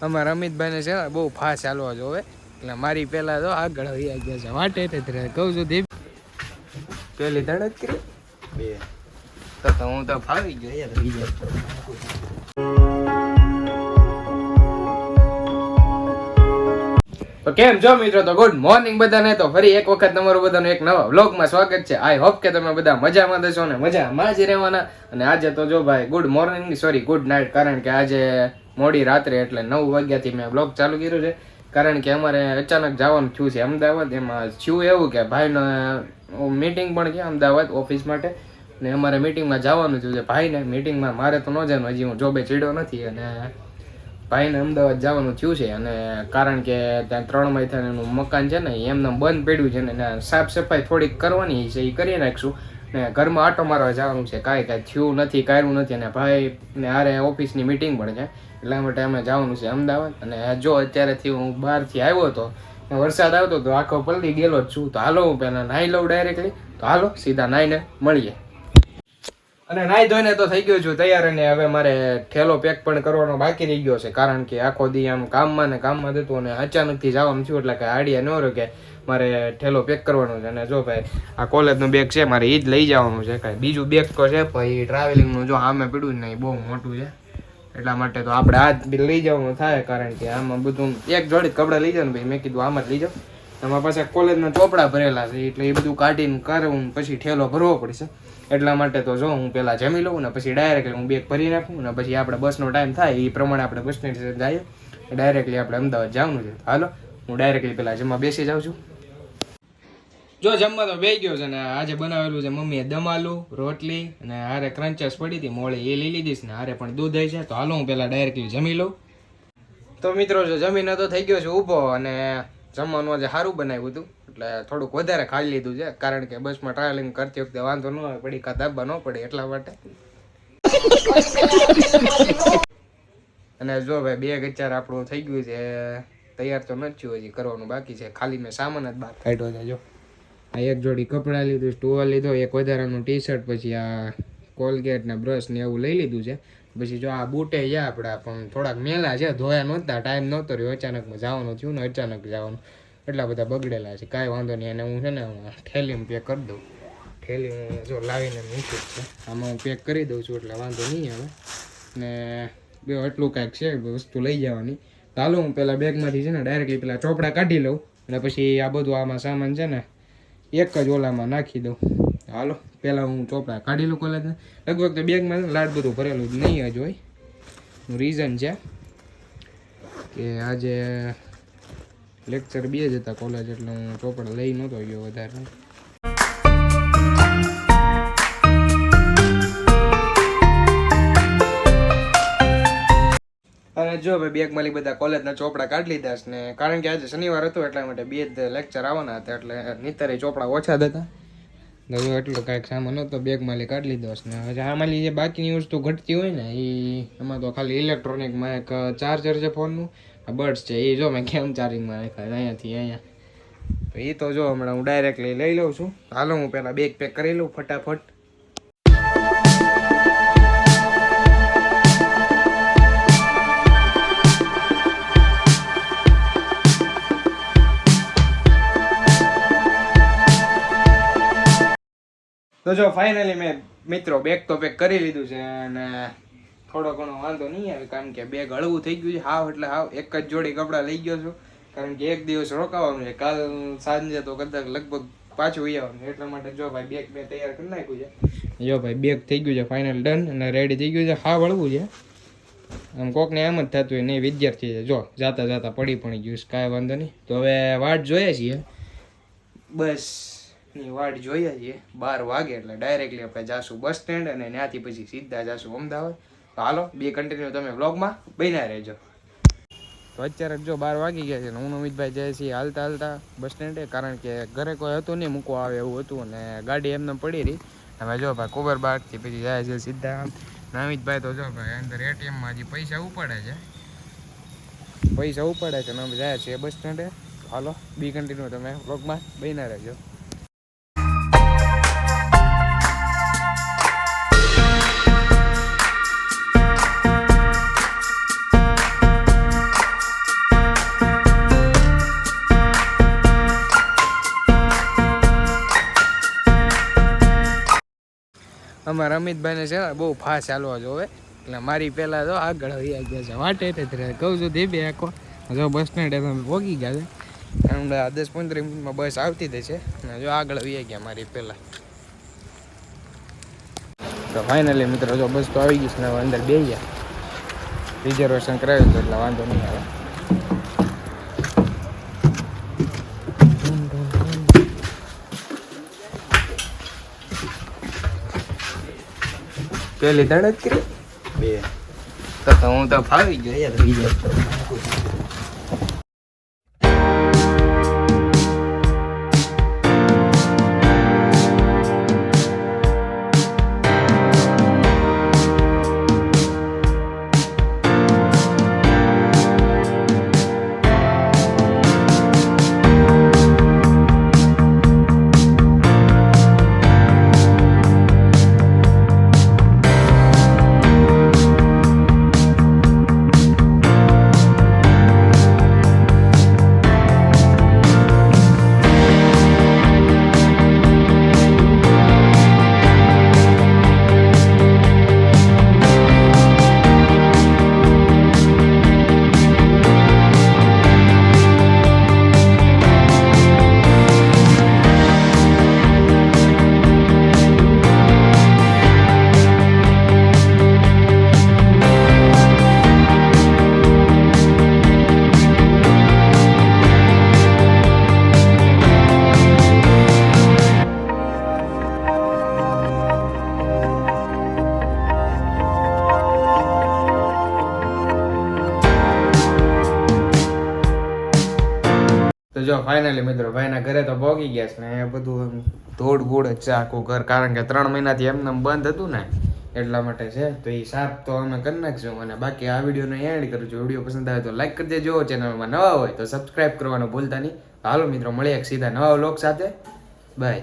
અમારા અમિતભાઈને છે ને બહુ ફાસ્ટ ચાલવા જોવે એટલે મારી પહેલા તો આગળ વહી ગયા છે વાટે કહું છું દીપ પેલી ધડક કરી બે તો હું તો ફાવી ગયો યાર તો કેમ છો મિત્રો? તો ગુડ મોર્નિંગ બધાને. તો ફરી એક વખત તમારું બધાનું એક નવા વ્લોગમાં સ્વાગત છે. આઈ હોપ કે તમે બધા મજામાં દેશો ને મજામાં જ રહેવાના. અને આજે તો જો ભાઈ good morning sorry good night, કારણ કે આજે મોડી રાત્રે એટલે 9 વાગ્યાથી મેં વ્લોગ ચાલુ કર્યું છે. કારણ કે અમારે અચાનક જવાનું થયું છે અમદાવાદ. એમાં થયું એવું કે ભાઈનો મીટિંગ પણ છે અમદાવાદ ઓફિસ માટે, ને અમારે મીટિંગમાં જવાનું થયું છે. ભાઈને મીટિંગમાં મારે તો ન જવાનું, હજી હું જોબે ચડ્યો નથી, અને ભાઈને અમદાવાદ જવાનું થયું છે. અને કારણ કે ત્યાં 3 માથાનું મકાન છે ને એમને બંધ પડ્યું છે ને સાફ સફાઈ થોડીક કરવાની છે, એ કરી નાખીશું. ને ઘરમાં આટો મારવા જવાનું છે, કાંઈ થયું નથી, કાંઈ નથી. અને ભાઈને હારે ઓફિસની મિટિંગ પણ છે, એટલા માટે અમે જવાનું છે અમદાવાદ. અને જો અત્યારેથી હું બહારથી આવ્યો હતો, વરસાદ આવતો તો આખો પલળી ગયેલો જ છું. તો હાલો હું પહેલાં નાહી લઉં ડાયરેક્ટલી. તો હાલો સીધા નાહીને મળીએ. અને નાહી ધોઈને તો થઈ ગયો છું તૈયાર, અને હવે મારે ઠેલો પેક પણ કરવાનો બાકી રહી ગયો છે. કારણ કે આખો દી આમ કામમાં હતું, અને અચાનકથી જવાનું થયું એટલે કે આઈડિયા ન રહ્યો કે મારે ઠેલો પેક કરવાનો છે. અને જો ભાઈ આ કોલેજનું બેગ છે મારે એ જ લઈ જવાનું છે. કાંઈ બીજું બેગ તો છે ભાઈ ટ્રાવેલિંગનું, જો આમે પીડ્યું જ નહીં, બહુ મોટું છે, એટલા માટે તો આપણે આ જ લઈ જવાનું થાય. કારણ કે આમાં બધું એક જોડી કપડાં લઈ જાવ ને ભાઈ, મેં કીધું આમાં જ લઈ જાવ. આમાં પાછા કોલેજના ચોપડા ભરેલા છે, એટલે એ બધું કાઢીને કરવું પછી ઠેલો ભરવો પડશે. એટલા માટે તો જો હું પહેલાં જમી લઉં ને પછી ડાયરેક્ટલી હું બેગ ભરી નાખું, અને પછી આપણે બસનો ટાઈમ થાય એ પ્રમાણે આપણે બસ સ્ટેન્ડ જઈએ. ડાયરેક્ટલી આપણે અમદાવાદ જવાનું છે. હાલો હું ડાયરેક્ટલી પહેલાં જમવા બેસી જાઉં છું. જો જમવા તો બેસી ગયો છે, ને આજે બનાવેલું છે મમ્મીએ દમ આલુ રોટલી, અને હારે ક્રંચસ પડી હતી મોળી એ લઈ લીધીશ, ને હારે પણ દૂધ છે. તો હાલો હું પહેલાં ડાયરેક્ટલી જમી લઉં. તો મિત્રો જો જમીને તો થઈ ગયો છે ઊભો, અને જમવાનું આજે સારું બનાવ્યું હતું એટલે થોડુંક વધારે ખાઈ લીધું છે. કારણ કે બસમાં ટ્રાવેલિંગ કરતી વખતે વાંધો ન આવે, પડી કા દાબા ન પડે એટલા માટે. અને જો ભાઈ બેગ અત્યારે આપણું થઈ ગયું છે તૈયાર, તો નથી થયું હજી, કરવાનું બાકી છે. ખાલી મેં સામાન જ બહાર કાઢ્યો છે. જો આ એક જોડી કપડાં લીધું, ટુવાલ લીધો, એક વધારાનું ટી શર્ટ, પછી આ કોલગેટ ને બ્રશ ને એવું લઈ લીધું છે. પછી જો આ બૂટે છે આપણા, પણ થોડાક મેલા છે, ધોયા નહોતા, ટાઈમ નહોતો રહ્યો, અચાનકમાં જવાનું થયું ને અચાનક જવાનું, એટલા બધા બગડેલા છે. કાંઈ વાંધો નહીં, અને હું છે ને થેલીમાં પેક કરી દઉં. થેલી હું જો લાવીને મૂકી જ છે, આમાં હું પેક કરી દઉં છું એટલે વાંધો નહીં આવે. ને બે એટલું કાંઈક છે વસ્તુ લઈ જવાની. ચાલો હું પહેલાં બેગમાંથી છે ને ડાયરેક્ટલી પેલા ચોપડા કાઢી લઉં, અને પછી આ બધું આમાં સામાન છે ને એક જ ઓલામાં નાખી દઉં. હાલો પહેલાં હું ચોપડા કાઢી લઉં કોલેજને. લગભગ તો બેગમાં લાડ બધું ભરેલું જ નહીં જ હોય. રીઝન છે કે આજે લેક્ચર 2 જ હતા કોલેજ, એટલે હું ચોપડા લઈ નહોતો ગયો વધારે. અને જો ભાઈ બેગમાંથી બધા કોલેજના ચોપડા કાઢી લીધા છે, ને કારણ કે આજે શનિવાર હતો એટલા માટે 2 જ લેક્ચર આવવાના હતા, એટલે નીતરે ચોપડા ઓછા જ હતા. જો એટલું કાંઈક સામાન હતો બેગમાંથી કાઢી લીધો છે. ને હવે આમાંની જે બાકીની વસ્તુ ઘટતી હોય ને એ એમાં તો ખાલી ઇલેક્ટ્રોનિકમાં એક ચાર્જર છે ફોનનું, બર્ડ્સ છે, એ જો મેં કેમ ચાર્જિંગમાં રાખ્યા અહીંયાથી અહીંયા. તો એ તો જો હમણાં હું ડાયરેક્ટલી લઈ લઉં છું. હાલો હું પહેલાં બેગ પેક કરી લઉં ફટાફટ. તો જો ફાઇનલી મેં મિત્રો બેગ તો પેક કરી લીધું છે, અને થોડો ઘણો વાંધો નહીં આવે, કારણ કે બેગ હળવું થઈ ગયું છે હાવ, એટલે હાવ એક જ જોડી કપડાં લઈ ગયો છું. કારણ કે એક દિવસ રોકાવાનું છે, કાલ સાંજે તો કદાચ લગભગ પાછું આવવાનું, એટલા માટે જો ભાઈ બેગ મેં તૈયાર કરી નાખ્યું છે. જો ભાઈ બેગ થઈ ગયું છે ફાઇનલ ડન, અને રેડી થઈ ગયું છે. હાવ હળવું છે, આમ કોકને એમ જ થતું હોય નહીં વિદ્યાર્થી છે, જો જાતા જાતા પડી પણ ગયું, કાંઈ વાંધો નહીં. તો હવે વાટ જોઈએ છીએ, બસ ની વાટ જોઈએ છીએ 12 વાગે, એટલે ડાયરેક્ટલી આપણે જાશું બસ સ્ટેન્ડ, અને ત્યાંથી પછી સીધા જાશું અમદાવાદ. તો હાલો બે કન્ટિન્યુ તમે વ્લોગમાં બન્યા રહેજો. તો અત્યારે જો 12 વાગી ગયા છે, ને હું અમિતભાઈ જાય છે હાલતા હાલતા બસ સ્ટેન્ડે, કારણ કે ઘરે કોઈ હતું નહીં મૂકવા આવે એવું હતું, અને ગાડી એમને પડી રહી. હવે જો ભાઈ કુબર બાગથી પછી જાય છે સીધા. અમિતભાઈ તો જો ભાઈ અંદર એટીએમમાં હજી પૈસા ઉપાડે છે, ને અમે જાય છે બસ સ્ટેન્ડે. હાલો બી કન્ટિન્યુ તમે વ્લોગમાં બન્યા રહેજો. અમારા અમિતભાઈને છે ને બહુ ફાસ્ટ ચાલવા જોવે, એટલે મારી પહેલાં જો આગળ આવી ગયા છે વાટે રહે કહું છું તે બે આખો જો બસ સ્ટેન્ડે તમે પહોંચી ગયા છે. હમણાં 10-15 મિનિટમાં બસ આવતી જ છે ને જો આગળ આવી ગયા મારી પહેલાં. તો ફાઇનલી મિત્રો જો બસ તો આવી ગઈ છે ને અંદર બે ગયા, રિઝર્વેશન કરાવ્યું હતું એટલે વાંધો નહીં આવે. પેલી ધડક કરી બે તો હું તો ફાવી ગયો યાર બીજા. તો જો ફાઇનલી મિત્રો ભાઈના ઘરે તો પહોંચી ગયા છે ને એ બધું ધોળ ગોળ જ છે આખું ઘર, કારણ કે 3 મહિનાથી એમને બંધ હતું ને એટલા માટે છે. તો એ સાફ તો અમે કરી નાખશું અને બાકી આ વિડીયોને એન્ડ કરું છું. વિડીયો પસંદ આવે તો લાઈક કરી દેજો, ચેનલમાં નવા હોય તો સબસ્ક્રાઈબ કરવાનું ભૂલતા નહીં. હાલો મિત્રો મળીએ સીધા નવા વ્લોગ સાથે, બાય.